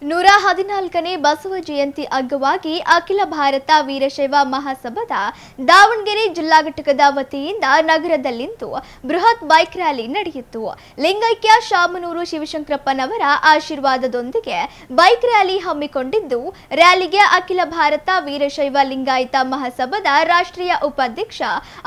114ನೇ ಬಸವ ಜಯಂತಿ ಅಂಗವಾಗಿ ಅಖಿಲ ಭಾರತ ವೀರಶೈವ ಮಹಾಸಭಾದ ದಾವಣಗೆರೆ ಜಿಲ್ಲಾ ಘಟಕದ ವತಿಯಿಂದ ನಗರದಲ್ಲಿಂದು ಬೃಹತ್ ಬೈಕ್ ರ್ಯಾಲಿ ನಡೆಯಿತು. ಲಿಂಗೈಕ್ಯ ಶಾಮನೂರು ಶಿವಶಂಕರಪ್ಪನವರ ಆಶೀರ್ವಾದದೊಂದಿಗೆ ಬೈಕ್ ರ್ಯಾಲಿ ಹಮ್ಮಿಕೊಂಡಿದ್ದು, ರ್ಯಾಲಿಗೆ ಅಖಿಲ ಭಾರತ ವೀರಶೈವ ಲಿಂಗಾಯತ ಮಹಾಸಭಾದ ರಾಷ್ಟ್ರೀಯ ಉಪಾಧ್ಯಕ್ಷ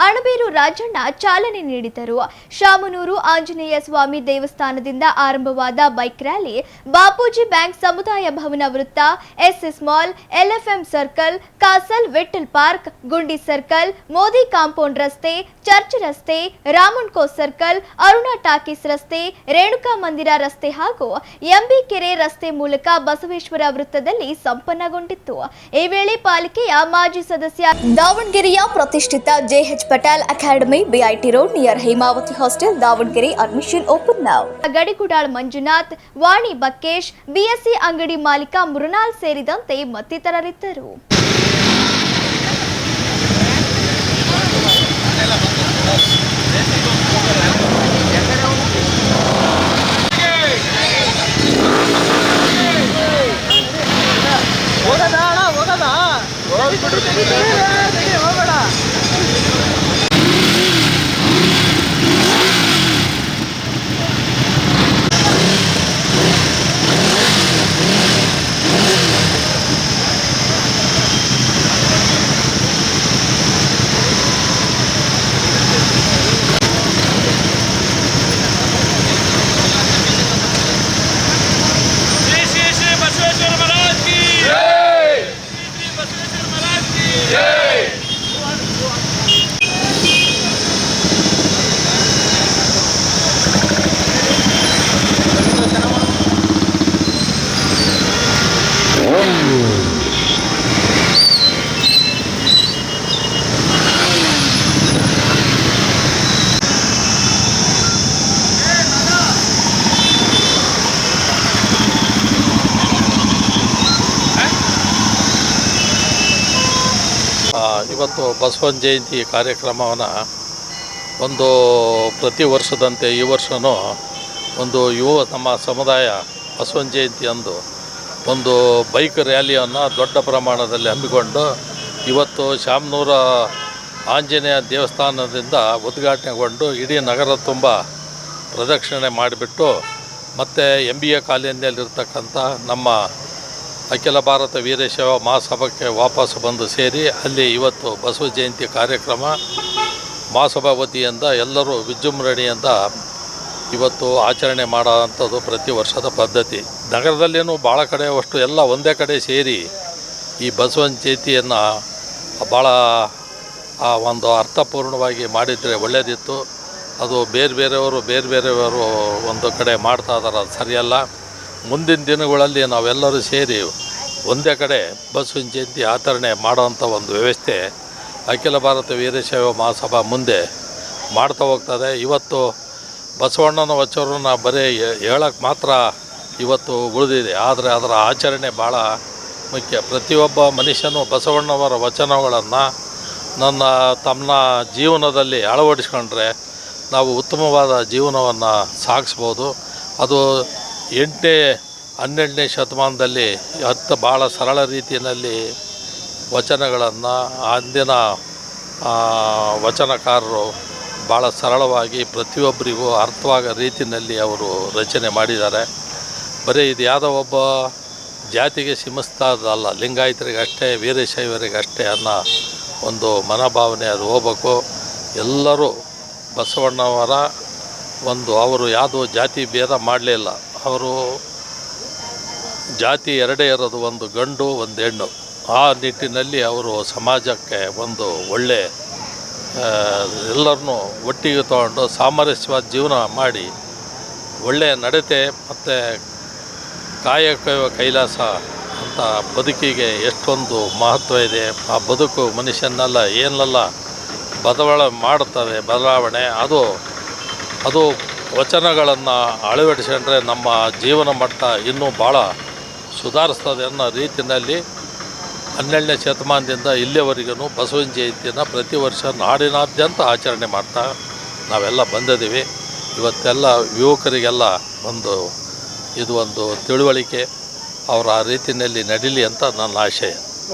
ಅಣಬೇರು ರಾಜಣ್ಣ ಚಾಲನೆ ನೀಡಿದರು. ಶಾಮನೂರು ಆಂಜನೇಯ ಸ್ವಾಮಿ ದೇವಸ್ಥಾನದಿಂದ ಆರಂಭವಾದ ಬೈಕ್ ರ್ಯಾಲಿ ಬಾಪೂಜಿ ಬ್ಯಾಂಕ್ ಸಮುದಾಯ ಭವನ ವೃತ್ತ, SS mall, LFM circle, Kasal Vittal park, Gundi circle, Modi compound ರಸ್ತೆ, ಚರ್ಚ್ ರಸ್ತೆ, ರಾಮಣ್ಕೋ ಸರ್ಕಲ್, ಅರುಣಾ ಟಾಕೀಸ್ ರಸ್ತೆ, ರೇಣುಕಾ ಮಂದಿರ ರಸ್ತೆ ಹಾಗೂ ಎಂಬಿ ಕೆರೆ ರಸ್ತೆ ಮೂಲಕ ಬಸವೇಶ್ವರ ವೃತ್ತದಲ್ಲಿ ಸಂಪನ್ನಗೊಂಡಿತ್ತು. ಈ ವೇಳೆ ಪಾಲಿಕೆಯ ಮಾಜಿ ಸದಸ್ಯ ದಾವಣಗೆರೆಯ ಪ್ರತಿಷ್ಠಿತ JH Patel academy, BIT road near Hemavathi hostel, Davangere admission open now. Gadigudal Manjunath, Vani Bakkesh, BSc ಅಂಗಡಿ ಮಾಲೀಕ ಮೃಣಾಲ್ ಸೇರಿದಂತೆ ಮತ್ತಿತರರಿದ್ದರು. ಇವತ್ತು ಬಸವನ ಜಯಂತಿ ಕಾರ್ಯಕ್ರಮವನ್ನು ಒಂದು ಪ್ರತಿ ವರ್ಷದಂತೆ ಈ ವರ್ಷವೂ ಒಂದು ನಮ್ಮ ಸಮುದಾಯ ಬಸವನ ಜಯಂತಿ ಅಂದು ಒಂದು ಬೈಕ್ ರ್ಯಾಲಿಯನ್ನು ದೊಡ್ಡ ಪ್ರಮಾಣದಲ್ಲಿ ಹಮ್ಮಿಕೊಂಡು ಇವತ್ತು ಶಾಮನೂರ ಆಂಜನೇಯ ದೇವಸ್ಥಾನದಿಂದ ಉದ್ಘಾಟನೆಗೊಂಡು ಇಡೀ ನಗರ ತುಂಬ ಪ್ರದಕ್ಷಿಣೆ ಮಾಡಿಬಿಟ್ಟು ಮತ್ತು MBA ಕಾಲೋನಿಯಲ್ಲಿರ್ತಕ್ಕಂಥ ನಮ್ಮ ಅಖಿಲ ಭಾರತ ವೀರಶೈವ ಮಹಾಸಭಾಕ್ಕೆ ವಾಪಸ್ ಬಂದು ಸೇರಿ ಅಲ್ಲಿ ಇವತ್ತು ಬಸವ ಜಯಂತಿ ಕಾರ್ಯಕ್ರಮ ಮಹಾಸಭಾ ವತಿಯಿಂದ ಎಲ್ಲರೂ ವಿಜೃಂಭಣೆಯಿಂದ ಇವತ್ತು ಆಚರಣೆ ಮಾಡೋವಂಥದ್ದು ಪ್ರತಿ ವರ್ಷದ ಪದ್ಧತಿ. ನಗರದಲ್ಲೇನು ಭಾಳ ಕಡೆ ಅಷ್ಟು ಎಲ್ಲ ಒಂದೇ ಕಡೆ ಸೇರಿ ಈ ಬಸವನ ಜಯಂತಿಯನ್ನು ಭಾಳ ಒಂದು ಅರ್ಥಪೂರ್ಣವಾಗಿ ಮಾಡಿದರೆ ಒಳ್ಳೆಯದಿತ್ತು. ಅದು ಬೇರೆಯವರು ಒಂದು ಕಡೆ ಮಾಡ್ತಾ ಇದ್ದಾರೆ, ಅದು ಸರಿಯಲ್ಲ. ಮುಂದಿನ ದಿನಗಳಲ್ಲಿ ನಾವೆಲ್ಲರೂ ಸೇರಿ ಒಂದೇ ಕಡೆ ಬಸವನ ಜಯಂತಿ ಆಚರಣೆ ಮಾಡೋವಂಥ ಒಂದು ವ್ಯವಸ್ಥೆ ಅಖಿಲ ಭಾರತ ವೀರಶೈವ ಮಹಾಸಭಾ ಮುಂದೆ ಮಾಡ್ತಾ ಹೋಗ್ತದೆ. ಇವತ್ತು ಬಸವಣ್ಣನ ವಚನವನ್ನು ಬರೀ ಹೇಳೋಕ್ಕೆ ಮಾತ್ರ ಇವತ್ತು ಉಳಿದಿದೆ, ಆದರೆ ಅದರ ಆಚರಣೆ ಭಾಳ ಮುಖ್ಯ. ಪ್ರತಿಯೊಬ್ಬ ಮನುಷ್ಯನೂ ಬಸವಣ್ಣವರ ವಚನಗಳನ್ನು ತಮ್ಮ ಜೀವನದಲ್ಲಿ ಅಳವಡಿಸ್ಕೊಂಡ್ರೆ ನಾವು ಉತ್ತಮವಾದ ಜೀವನವನ್ನು ಸಾಗಿಸ್ಬೋದು. ಅದು 8ನೇ 12ನೇ ಶತಮಾನದಲ್ಲಿ ಭಾಳ ಸರಳ ರೀತಿಯಲ್ಲಿ ವಚನಗಳನ್ನು ಅಂದಿನ ವಚನಕಾರರು ಭಾಳ ಸರಳವಾಗಿ ಪ್ರತಿಯೊಬ್ಬರಿಗೂ ಅರ್ಥವಾಗೋ ರೀತಿಯಲ್ಲಿ ಅವರು ರಚನೆ ಮಾಡಿದ್ದಾರೆ. ಬರೀ ಇದು ಯಾವುದೋ ಒಬ್ಬ ಜಾತಿಗೆ ಸೀಮಿಸ್ತದಲ್ಲ, ಲಿಂಗಾಯತರಿಗಷ್ಟೇ ವೀರಶೈವರಿಗಷ್ಟೇ ಅನ್ನೋ ಒಂದು ಮನೋಭಾವನೆ ಅದು ಹೋಗ್ಬೇಕು. ಎಲ್ಲರೂ ಬಸವಣ್ಣವರ ಅವರು ಯಾವುದೋ ಜಾತಿ ಭೇದ ಮಾಡಲಿಲ್ಲ. ಅವರು ಜಾತಿ ಎರಡೇ ಇರೋದು, ಒಂದು ಗಂಡು ಒಂದು ಹೆಣ್ಣು. ಆ ನಿಟ್ಟಿನಲ್ಲಿ ಅವರು ಸಮಾಜಕ್ಕೆ ಒಂದು ಒಳ್ಳೆ ಎಲ್ಲರನ್ನೂ ಒಟ್ಟಿಗೆ ತಗೊಂಡು ಸಾಮರಸ್ಯವಾದ ಜೀವನ ಮಾಡಿ ಒಳ್ಳೆಯ ನಡತೆ ಮತ್ತು ಕಾಯಕವೇ ಕೈಲಾಸ ಅಂತ ಬದುಕಿಗೆ ಎಷ್ಟೊಂದು ಮಹತ್ವ ಇದೆ. ಆ ಬದುಕು ಮನುಷ್ಯನೆಲ್ಲ ಏನೆಲ್ಲ ಬದಲಾವಣೆ ಅದು ವಚನಗಳನ್ನು ಅಳವಡಿಸ್ಕೊಂಡ್ರೆ ನಮ್ಮ ಜೀವನ ಮಟ್ಟ ಇನ್ನೂ ಭಾಳ ಸುಧಾರಿಸ್ತದೆ ಅನ್ನೋ ರೀತಿಯಲ್ಲಿ 12ನೇ ಶತಮಾನದಿಂದ ಇಲ್ಲಿಯವರೆಗೂ ಬಸವನ ಜಯಂತಿಯನ್ನು ಪ್ರತಿ ವರ್ಷ ನಾಡಿನಾದ್ಯಂತ ಆಚರಣೆ ಮಾಡ್ತಾ ನಾವೆಲ್ಲ ಬಂದಿದ್ದೀವಿ. ಇವತ್ತೆಲ್ಲ ಯುವಕರಿಗೆಲ್ಲ ಇದು ಒಂದು ತಿಳುವಳಿಕೆ. ಅವರು ಆ ರೀತಿಯಲ್ಲಿ ನಡೀಲಿ ಅಂತ ನನ್ನ ಆಶಯ.